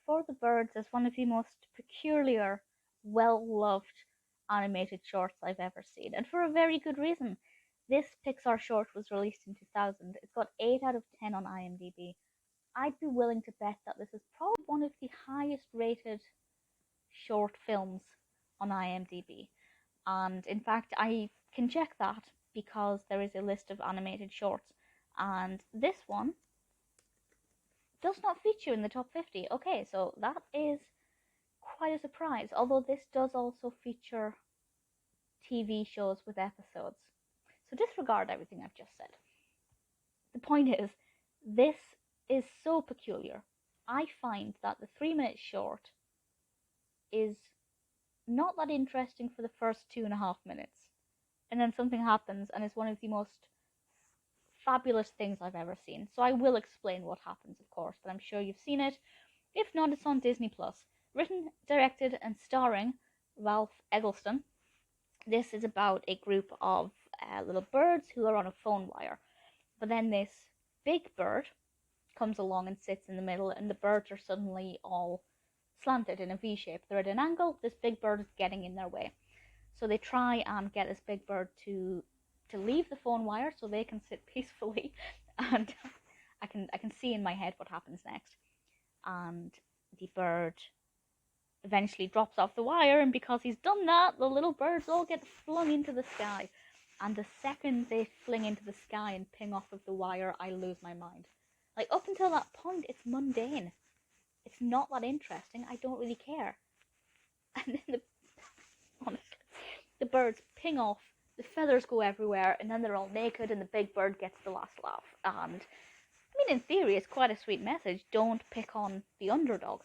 For the Birds is one of the most peculiar, well-loved animated shorts I've ever seen, and for a very good reason. This Pixar short was released in 2000. It's got 8 out of 10 on IMDb. I'd be willing to bet that this is probably one of the highest rated short films on IMDb. And in fact, I can check that because there is a list of animated shorts, and this one does not feature in the top 50. Okay, so that is quite a surprise, although this does also feature TV shows with episodes. So disregard everything I've just said. The point is, this is so peculiar. I find that the 3-minute short is not that interesting for the first 2.5 minutes. And then something happens, and it's one of the most fabulous things I've ever seen. So I will explain what happens, of course, but I'm sure you've seen it. If not, it's on Disney+. Written, directed, and starring Ralph Eggleston. This is about a group of little birds who are on a phone wire. But then this big bird comes along and sits in the middle, and the birds are suddenly all slanted in a V shape. They're at an angle. This big bird is getting in their way. So they try and get this big bird to leave the phone wire so they can sit peacefully, and I can see in my head what happens next. And the bird eventually drops off the wire, and because he's done that, the little birds all get flung into the sky. And the second they fling into the sky and ping off of the wire, I lose my mind. Like, up until that point, it's mundane. It's not that interesting. I don't really care. And then honestly, the birds ping off, the feathers go everywhere, and then they're all naked, and the big bird gets the last laugh. And, I mean, in theory, it's quite a sweet message. Don't pick on the underdog.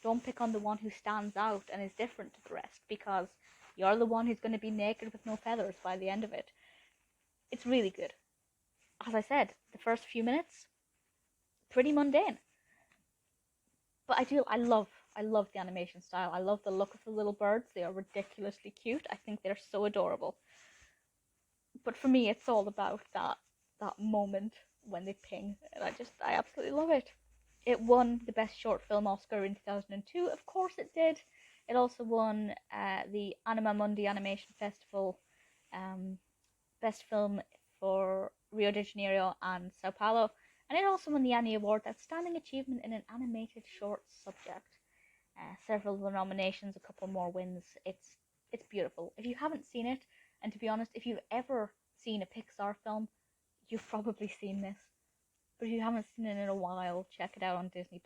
Don't pick on the one who stands out and is different to the rest, because you're the one who's going to be naked with no feathers by the end of it. It's really good. As I said, the first few minutes, pretty mundane. But I love the animation style. I love the look of the little birds. They are ridiculously cute. I think they're so adorable. But for me, it's all about that moment when they ping. And I absolutely love it. It won the Best Short Film Oscar in 2002. Of course it did. It also won the Anima Mundi Animation Festival Best Film for Rio de Janeiro and Sao Paulo. And it also won the Annie Award, Outstanding Achievement in an Animated Short Subject. Several of the nominations, a couple more wins. It's beautiful. If you haven't seen it, and to be honest, if you've ever seen a Pixar film, you've probably seen this. But if you haven't seen it in a while, check it out on Disney+.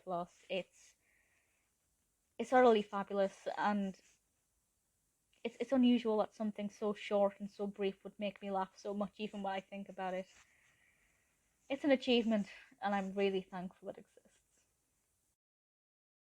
It's utterly fabulous, and it's unusual that something so short and so brief would make me laugh so much, even when I think about it. It's an achievement, and I'm really thankful it exists.